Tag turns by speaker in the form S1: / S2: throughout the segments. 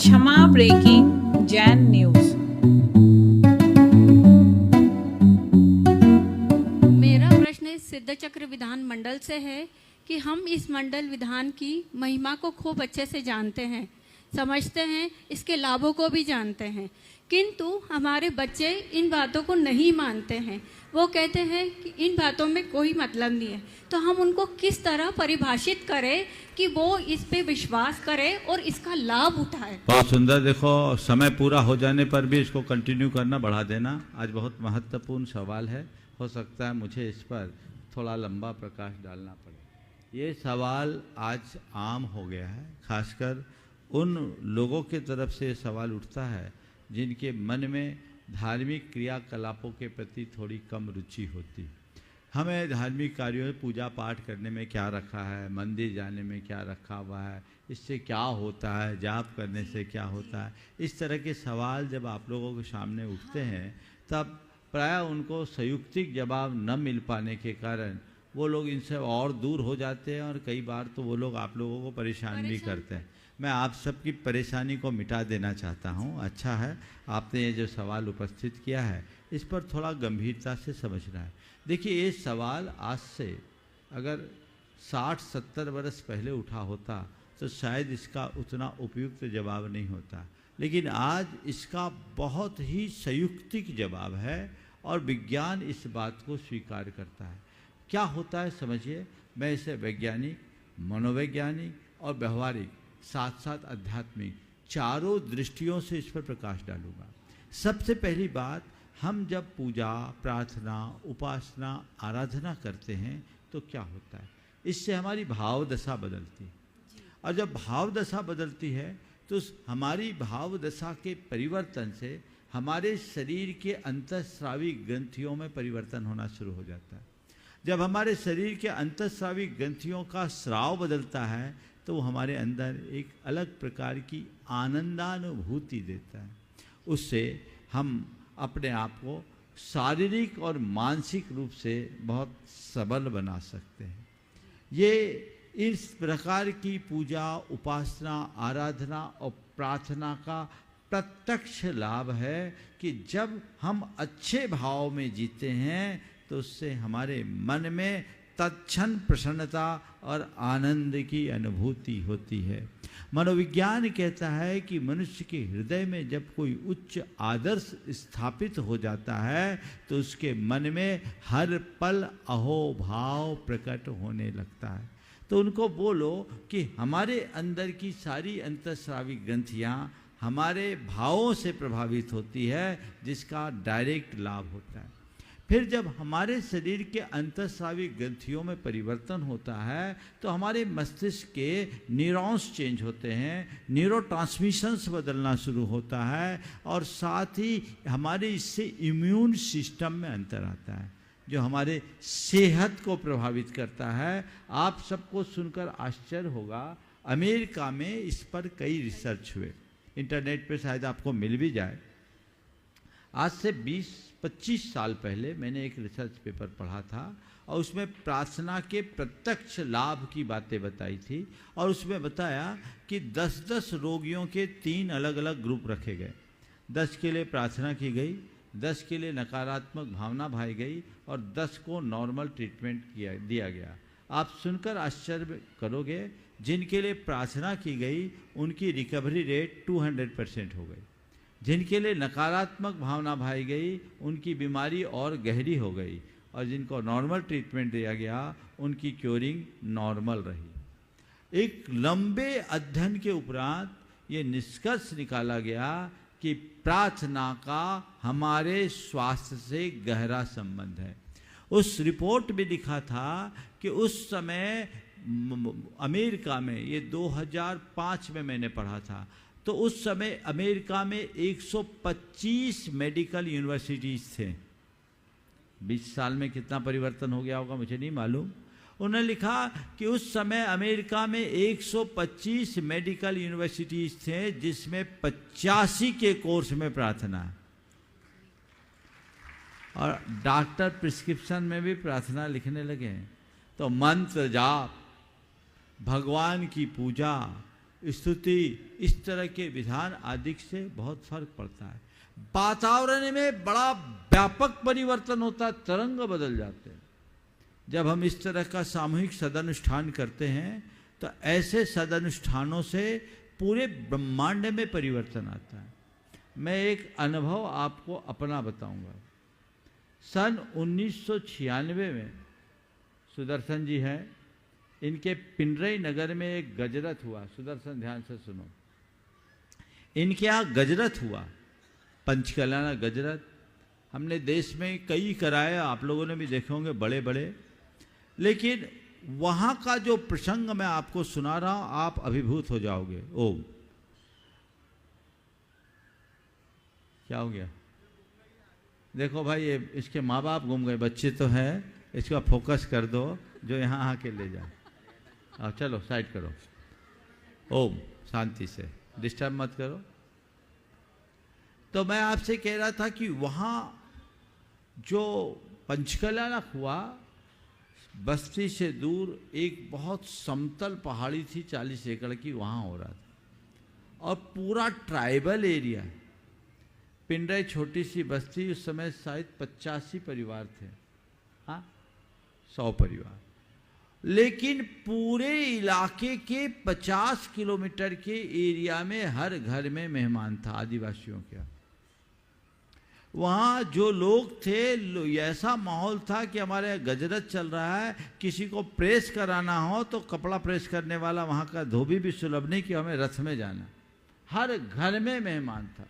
S1: क्षमा breaking Jain news.
S2: मेरा प्रश्न इस सिद्ध चक्र विधान मंडल से है कि हम इस मंडल विधान की महिमा को खूब अच्छे से जानते हैं, समझते हैं, इसके लाभों को भी जानते हैं, किंतु हमारे बच्चे इन बातों को नहीं मानते हैं। वो कहते हैं कि इन बातों में कोई मतलब नहीं है। तो हम उनको किस तरह परिभाषित करें कि वो इस पे विश्वास करें और इसका लाभ उठाए।
S3: बहुत सुंदर। देखो, समय पूरा हो जाने पर भी इसको कंटिन्यू करना, बढ़ा देना। आज बहुत महत्वपूर्ण सवाल है। हो सकता है मुझे इस पर थोड़ा लंबा प्रकाश डालना पड़े। ये सवाल आज आम हो गया है, खासकर उन लोगों के तरफ से ये सवाल उठता है जिनके मन में धार्मिक क्रियाकलापों के प्रति थोड़ी कम रुचि होती। हमें धार्मिक कार्यों में पूजा पाठ करने में क्या रखा है, मंदिर जाने में क्या रखा हुआ है, इससे क्या होता है, जाप करने से क्या होता है, इस तरह के सवाल जब आप लोगों के सामने उठते हैं तब प्रायः उनको संयुक्तिक जवाब न मिल पाने के कारण वो लोग इनसे और दूर हो जाते हैं और कई बार तो वो लोग आप लोगों को परेशान भी करते हैं। मैं आप सबकी परेशानी को मिटा देना चाहता हूँ। अच्छा है आपने ये जो सवाल उपस्थित किया है, इस पर थोड़ा गंभीरता से समझना है। देखिए, ये सवाल आज से अगर 60-70 वर्ष पहले उठा होता तो शायद इसका उतना उपयुक्त जवाब नहीं होता, लेकिन आज इसका बहुत ही संयुक्तिक जवाब है और विज्ञान इस बात को स्वीकार करता है। क्या होता है समझिए, मैं इसे वैज्ञानिक, मनोवैज्ञानिक और व्यवहारिक, साथ साथ आध्यात्मिक, चारों दृष्टियों से इस पर प्रकाश डालूंगा। सबसे पहली बात, हम जब पूजा, प्रार्थना, उपासना, आराधना करते हैं तो क्या होता है, इससे हमारी भाव दशा बदलती है। और जब भाव दशा बदलती है तो उस हमारी भाव दशा के परिवर्तन से हमारे शरीर के अंतःस्रावी ग्रंथियों में परिवर्तन होना शुरू हो जाता है। जब हमारे शरीर के अंतःस्रावी ग्रंथियों का स्राव बदलता है तो वो हमारे अंदर एक अलग प्रकार की आनंदानुभूति देता है। उससे हम अपने आप को शारीरिक और मानसिक रूप से बहुत सबल बना सकते हैं। ये इस प्रकार की पूजा, उपासना, आराधना और प्रार्थना का प्रत्यक्ष लाभ है कि जब हम अच्छे भाव में जीते हैं तो उससे हमारे मन में तत्क्षण प्रसन्नता और आनंद की अनुभूति होती है। मनोविज्ञान कहता है कि मनुष्य के हृदय में जब कोई उच्च आदर्श स्थापित हो जाता है तो उसके मन में हर पल अहोभाव प्रकट होने लगता है। तो उनको बोलो कि हमारे अंदर की सारी अंतःस्रावी ग्रंथियाँ हमारे भावों से प्रभावित होती है, जिसका डायरेक्ट लाभ होता है। फिर जब हमारे शरीर के अंतःस्रावी ग्रंथियों में परिवर्तन होता है तो हमारे मस्तिष्क के न्यूरॉन्स चेंज होते हैं, न्यूरोट्रांसमिशंस बदलना शुरू होता है और साथ ही हमारे इससे इम्यून सिस्टम में अंतर आता है जो हमारे सेहत को प्रभावित करता है। आप सबको सुनकर आश्चर्य होगा, अमेरिका में इस पर कई रिसर्च हुए, इंटरनेट पर शायद आपको मिल भी जाए। आज से 20-25 साल पहले मैंने एक रिसर्च पेपर पढ़ा था और उसमें प्रार्थना के प्रत्यक्ष लाभ की बातें बताई थी और उसमें बताया कि 10-10 रोगियों के 3 अलग अलग ग्रुप रखे गए। 10 के लिए प्रार्थना की गई, 10 के लिए नकारात्मक भावना भाई गई और 10 को नॉर्मल ट्रीटमेंट दिया गया। आप सुनकर आश्चर्य करोगे, जिनके लिए प्रार्थना की गई उनकी रिकवरी रेट 200% हो गई, जिनके लिए नकारात्मक भावना भाई गई उनकी बीमारी और गहरी हो गई और जिनको नॉर्मल ट्रीटमेंट दिया गया उनकी क्योरिंग नॉर्मल रही। एक लंबे अध्ययन के उपरांत ये निष्कर्ष निकाला गया कि प्रार्थना का हमारे स्वास्थ्य से गहरा संबंध है। उस रिपोर्ट में लिखा था कि उस समय अमेरिका में, ये 2005 में मैंने पढ़ा था, तो उस समय अमेरिका में 125 मेडिकल यूनिवर्सिटीज़ थे। 20 साल में कितना परिवर्तन हो गया होगा मुझे नहीं मालूम। उन्होंने लिखा कि उस समय अमेरिका में 125 मेडिकल यूनिवर्सिटीज़ थे जिसमें 85 के कोर्स में प्रार्थना है और डॉक्टर प्रिस्क्रिप्शन में भी प्रार्थना लिखने लगे। तो मंत्र जाप, भगवान की पूजा, स्तुति, इस तरह के विधान आदि से बहुत फर्क पड़ता है। वातावरण में बड़ा व्यापक परिवर्तन होता है, तरंग बदल जाते हैं। जब हम इस तरह का सामूहिक सदानुष्ठान करते हैं तो ऐसे सदानुष्ठानों से पूरे ब्रह्मांड में परिवर्तन आता है। मैं एक अनुभव आपको अपना बताऊंगा। सन 1996 में सुदर्शन जी हैं, इनके पिंडरई नगर में एक गजरत हुआ। सुदर्शन ध्यान से सुनो, इनके यहाँ गजरत हुआ, पंचकल्याण गजरत। हमने देश में कई कराए, आप लोगों ने भी देखे होंगे बड़े बड़े, लेकिन वहाँ का जो प्रसंग मैं आपको सुना रहा हूँ, आप अभिभूत हो जाओगे। ओम, क्या हो गया? देखो भाई, ये इसके माँ बाप घूम गए, बच्चे तो हैं, इसका फोकस कर दो, जो यहाँ आके ले जाए। अब चलो साइड करो। ओम, शांति से, डिस्टर्ब मत करो। तो मैं आपसे कह रहा था कि वहाँ जो पंचकल्याण हुआ, बस्ती से दूर एक बहुत समतल पहाड़ी थी 40 एकड़ की, वहाँ हो रहा था और पूरा ट्राइबल एरिया। पिंडरई छोटी सी बस्ती, उस समय शायद 85 परिवार थे, हाँ 100 परिवार, लेकिन पूरे इलाके के 50 किलोमीटर के एरिया में हर घर में मेहमान था आदिवासियों का। वहाँ जो लोग थे, ऐसा माहौल था कि हमारे गजरत चल रहा है, किसी को प्रेस कराना हो तो कपड़ा प्रेस करने वाला वहाँ का धोबी भी सुलभ नहीं कि हमें रथ में जाना। हर घर में मेहमान था।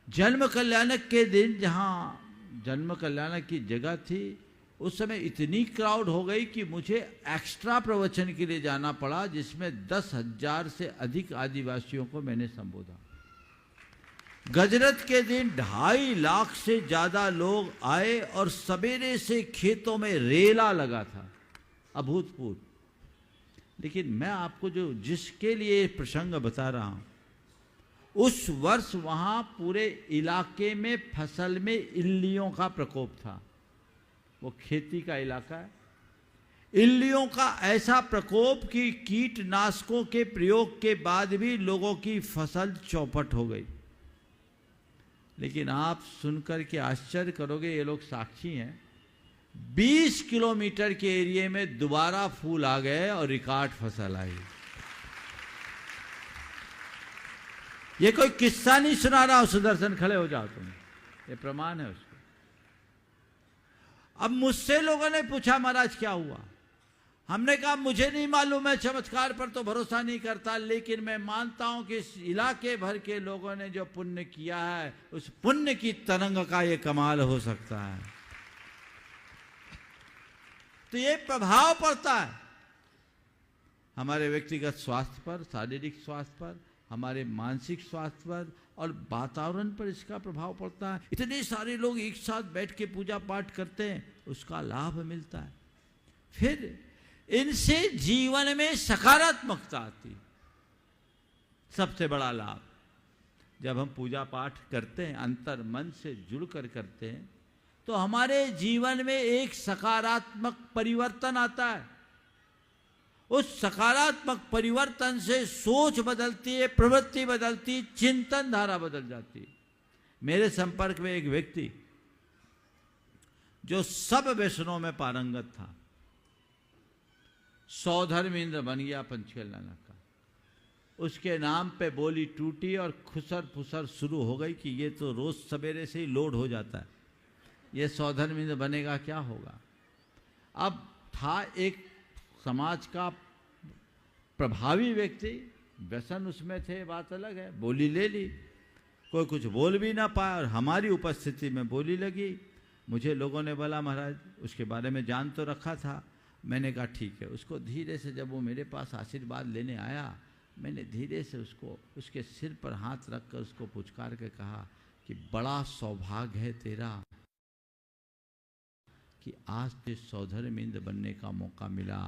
S3: जन्म कल्याणक के दिन, जहाँ जन्म कल्याणक की जगह थी, उस समय इतनी क्राउड हो गई कि मुझे एक्स्ट्रा प्रवचन के लिए जाना पड़ा, जिसमें 10,000 से अधिक आदिवासियों को मैंने संबोधा। गजरत के दिन 2.5 लाख से ज्यादा लोग आए और सवेरे से खेतों में रेला लगा था, अभूतपूर्व। लेकिन मैं आपको जो जिसके लिए प्रसंग बता रहा हूं, उस वर्ष वहां पूरे इलाके में फसल में इल्लियों का प्रकोप था। वो खेती का इलाका है। इल्लियों का ऐसा प्रकोप कि कीटनाशकों के प्रयोग के बाद भी लोगों की फसल चौपट हो गई। लेकिन आप सुनकर के आश्चर्य करोगे, ये लोग साक्षी हैं, 20 किलोमीटर के एरिया में दोबारा फूल आ गए और रिकॉर्ड फसल आई। ये कोई किस्सा नहीं सुना रहा हूं, सुदर्शन खड़े हो जाओ तुम, ये प्रमाण है उसको। अब मुझसे लोगों ने पूछा, महाराज क्या हुआ? हमने कहा मुझे नहीं मालूम, मैं चमत्कार पर तो भरोसा नहीं करता, लेकिन मैं मानता हूं कि इस इलाके भर के लोगों ने जो पुण्य किया है, उस पुण्य की तरंग का ये कमाल हो सकता है। तो ये प्रभाव पड़ता है हमारे व्यक्तिगत स्वास्थ्य पर, शारीरिक स्वास्थ्य पर, हमारे मानसिक स्वास्थ्य पर और वातावरण पर इसका प्रभाव पड़ता है। इतने सारे लोग एक साथ बैठ के पूजा पाठ करते हैं, उसका लाभ मिलता है। फिर इनसे जीवन में सकारात्मकता आती, सबसे बड़ा लाभ। जब हम पूजा पाठ करते हैं, अंतर मन से जुड़कर करते हैं, तो हमारे जीवन में एक सकारात्मक परिवर्तन आता है। उस सकारात्मक परिवर्तन से सोच बदलती है, प्रवृत्ति बदलती, चिंतन धारा बदल जाती है। मेरे संपर्क में एक व्यक्ति जो सब व्यसनों में पारंगत था, सौधर्मेंद्र बन गया पंचकल्याण का। उसके नाम पे बोली टूटी और खुसर फुसर शुरू हो गई कि ये तो रोज सवेरे से ही लोड हो जाता है, ये सौधर्मेंद्र बनेगा क्या होगा। अब था एक समाज का प्रभावी व्यक्ति, व्यसन उसमें थे, बात अलग है, बोली ले ली, कोई कुछ बोल भी ना पाया और हमारी उपस्थिति में बोली लगी। मुझे लोगों ने बोला, महाराज उसके बारे में जान तो रखा था। मैंने कहा ठीक है। उसको धीरे से, जब वो मेरे पास आशीर्वाद लेने आया, मैंने धीरे से उसको उसके सिर पर हाथ रखकर उसको पुचकार के कहा कि बड़ा सौभाग्य है तेरा कि आज तुझे सौधर्मेंद्र बनने का मौका मिला।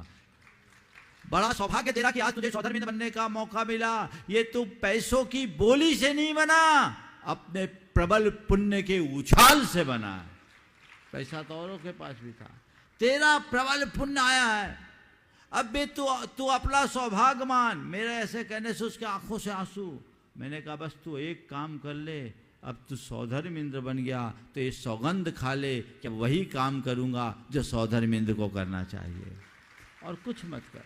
S3: बड़ा सौभाग्य तेरा कि आज तुझे सौधर्मेंद्र बनने का मौका मिला। ये तू पैसों की बोली से नहीं बना, अपने प्रबल पुण्य के उछाल से बना। पैसा तो औरों के पास भी था, तेरा प्रबल पुण्य आया है। अब बे तू अपना सौभाग्य मान। मेरे ऐसे कहने से उसके आंखों से आंसू। मैंने कहा बस तू एक काम कर ले, अब तू सौधर्म इंद्र बन गया तो ये सौगंध खा ले कि वही काम करूंगा जो सौधर्म इंद्र को करना चाहिए, और कुछ मत कर।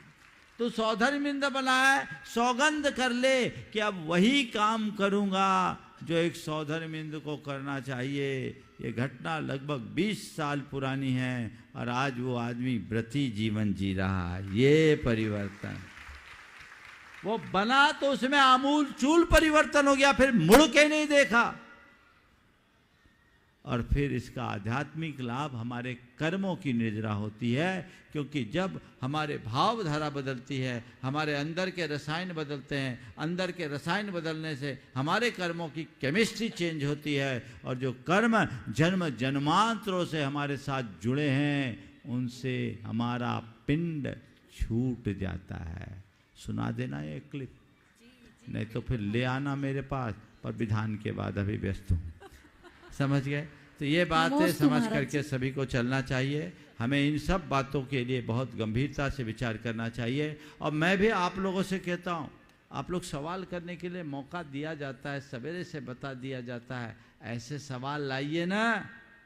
S3: तू सौधर्म इंद्र बना है, सौगंध कर ले कि अब वही काम करूंगा जो एक सौधर्म इंद्र को करना चाहिए। ये घटना लगभग 20 साल पुरानी है और आज वो आदमी व्रती जीवन जी रहा है। ये परिवर्तन वो बना तो उसमें आमूल चूल परिवर्तन हो गया, फिर मुड़ के नहीं देखा। और फिर इसका आध्यात्मिक लाभ हमारे कर्मों की निर्जरा होती है, क्योंकि जब हमारे भावधारा बदलती है, हमारे अंदर के रसायन बदलते हैं, अंदर के रसायन बदलने से हमारे कर्मों की केमिस्ट्री चेंज होती है, और जो कर्म जन्म जन्मांतरों से हमारे साथ जुड़े हैं उनसे हमारा पिंड छूट जाता है। सुना देना ये क्लिप, नहीं तो फिर ले आना मेरे पास, पर विधान के बाद अभी व्यस्त हूँ। समझ गए? तो ये बात है, समझ करके सभी को चलना चाहिए। हमें इन सब बातों के लिए बहुत गंभीरता से विचार करना चाहिए। और मैं भी आप लोगों से कहता हूँ, आप लोग सवाल करने के लिए मौका दिया जाता है, सवेरे से बता दिया जाता है, ऐसे सवाल लाइए ना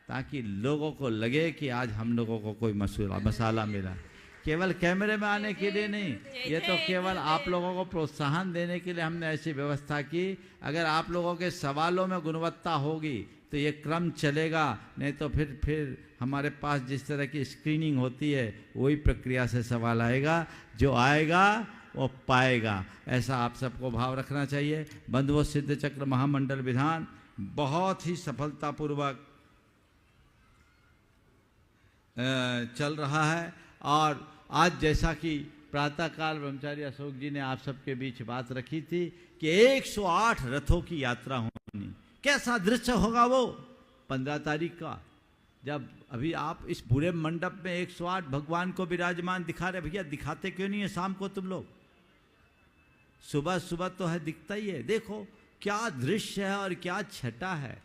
S3: ताकि लोगों को लगे कि आज हम लोगों को कोई मसाला मिला। केवल कैमरे में आने के लिए नहीं, ये तो केवल आप लोगों को प्रोत्साहन देने के लिए हमने ऐसी व्यवस्था की। अगर आप लोगों के सवालों में गुणवत्ता होगी तो ये क्रम चलेगा, नहीं तो फिर हमारे पास जिस तरह की स्क्रीनिंग होती है वही प्रक्रिया से सवाल आएगा, जो आएगा वो पाएगा। ऐसा आप सबको भाव रखना चाहिए। बंधुओं, सिद्ध चक्र महामंडल विधान बहुत ही सफलतापूर्वक चल रहा है। और आज जैसा कि प्रातःकाल ब्रह्मचारी अशोक जी ने आप सबके बीच बात रखी थी कि 108 रथों की यात्रा होनी, कैसा दृश्य होगा वो 15 तारीख का, जब अभी आप इस पूरे मंडप में 108 भगवान को विराजमान दिखा रहे। भैया दिखाते क्यों नहीं है शाम को तुम लोग? सुबह सुबह तो है, दिखता ही है। देखो क्या दृश्य है और क्या छटा है।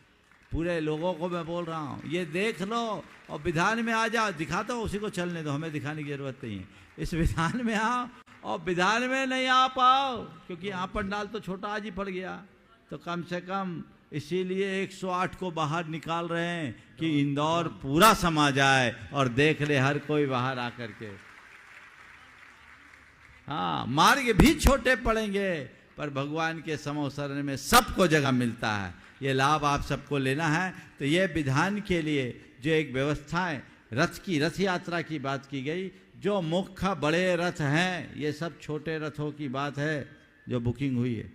S3: पूरे लोगों को मैं बोल रहा हूँ, ये देख लो और विधान में आ जाओ। दिखाता हो उसी को चलने दो, हमें दिखाने की जरूरत नहीं है। इस विधान में आओ, और विधान में नहीं आ पाओ क्योंकि यहाँ पंडाल तो छोटा आज ही पड़ गया, तो कम से कम इसीलिए 108 को बाहर निकाल रहे हैं कि इंदौर पूरा समा जाए और देख ले हर कोई बाहर आकर के। हाँ, मार्ग भी छोटे पड़ेंगे पर भगवान के समोसरण में सबको जगह मिलता है। ये लाभ आप सबको लेना है। तो ये विधान के लिए जो एक व्यवस्था है, रथ यात्रा की बात की गई। जो मुख्य बड़े रथ हैं, ये सब छोटे रथों की बात है जो बुकिंग हुई है।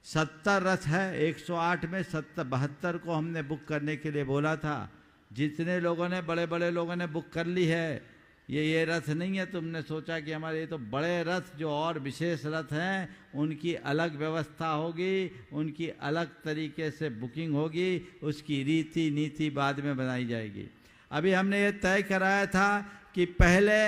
S3: 70 रथ है 108 में, 72 को हमने बुक करने के लिए बोला था। जितने लोगों ने, बड़े बड़े लोगों ने बुक कर ली है। ये रथ नहीं है तुमने सोचा कि हमारे, ये तो बड़े रथ जो और विशेष रथ हैं उनकी अलग व्यवस्था होगी, उनकी अलग तरीके से बुकिंग होगी, उसकी रीति नीति बाद में बनाई जाएगी। अभी हमने ये तय कराया था कि पहले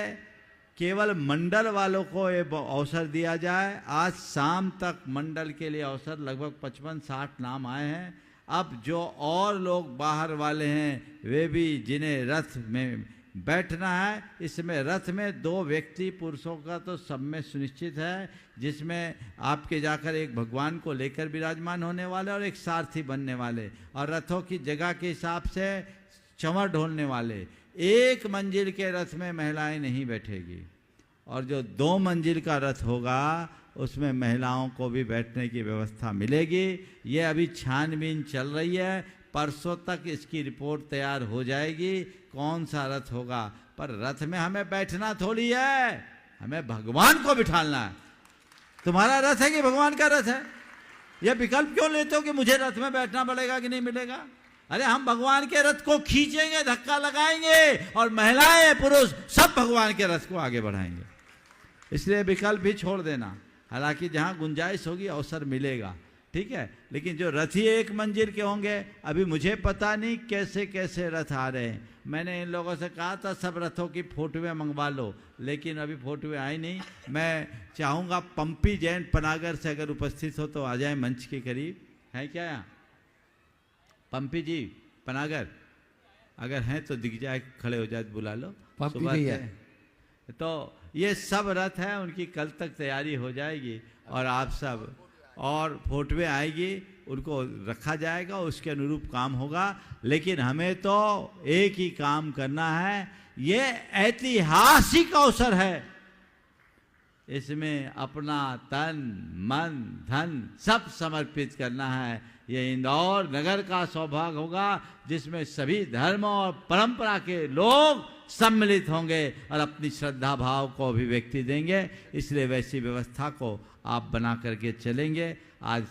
S3: केवल मंडल वालों को ये अवसर दिया जाए। आज शाम तक मंडल के लिए अवसर, लगभग 55-60 नाम आए हैं। अब जो और लोग बाहर वाले हैं वे भी, जिन्हें रथ में बैठना है, इसमें रथ में 2 व्यक्ति पुरुषों का तो सब में सुनिश्चित है, जिसमें आपके जाकर एक भगवान को लेकर विराजमान होने वाले और एक सारथी बनने वाले, और रथों की जगह के हिसाब से चंवर ढोलने वाले। 1 मंजिल के रथ में महिलाएं नहीं बैठेगी, और जो 2 मंजिल का रथ होगा उसमें महिलाओं को भी बैठने की व्यवस्था मिलेगी। ये अभी छानबीन चल रही है, परसों तक इसकी रिपोर्ट तैयार हो जाएगी कौन सा रथ होगा। पर रथ में हमें बैठना थोड़ी है, हमें भगवान को बिठाना है। तुम्हारा रथ है कि भगवान का रथ है? यह विकल्प क्यों लेते हो कि मुझे रथ में बैठना पड़ेगा कि नहीं मिलेगा? अरे हम भगवान के रथ को खींचेंगे, धक्का लगाएंगे, और महिलाएं पुरुष सब भगवान के रथ को आगे बढ़ाएंगे। इसलिए विकल्प भी छोड़ देना। हालांकि जहां गुंजाइश होगी अवसर मिलेगा, ठीक है। लेकिन जो रथी 1 मंजिल के होंगे, अभी मुझे पता नहीं कैसे कैसे रथ आ रहे हैं। मैंने इन लोगों से कहा था सब रथों की फोटोएं मंगवा लो, लेकिन अभी फोटोएं आई नहीं। मैं चाहूँगा पंपी जैन पनागर से अगर उपस्थित हो तो आ जाए मंच के करीब। है क्या यहाँ पंपी जी पनागर? अगर हैं तो दिख जाए, खड़े हो जाए, बुला लो। सुबह तो ये सब रथ है, उनकी कल तक तैयारी हो जाएगी और आप सब और फोटोएं आएगी, उनको रखा जाएगा, उसके अनुरूप काम होगा। लेकिन हमें तो एक ही काम करना है, ये ऐतिहासिक अवसर है, इसमें अपना तन मन धन सब समर्पित करना है। ये इंदौर नगर का सौभाग्य होगा जिसमें सभी धर्म और परंपरा के लोग सम्मिलित होंगे और अपनी श्रद्धा भाव को अभिव्यक्ति देंगे। इसलिए वैसी व्यवस्था को आप बना करके चलेंगे। आज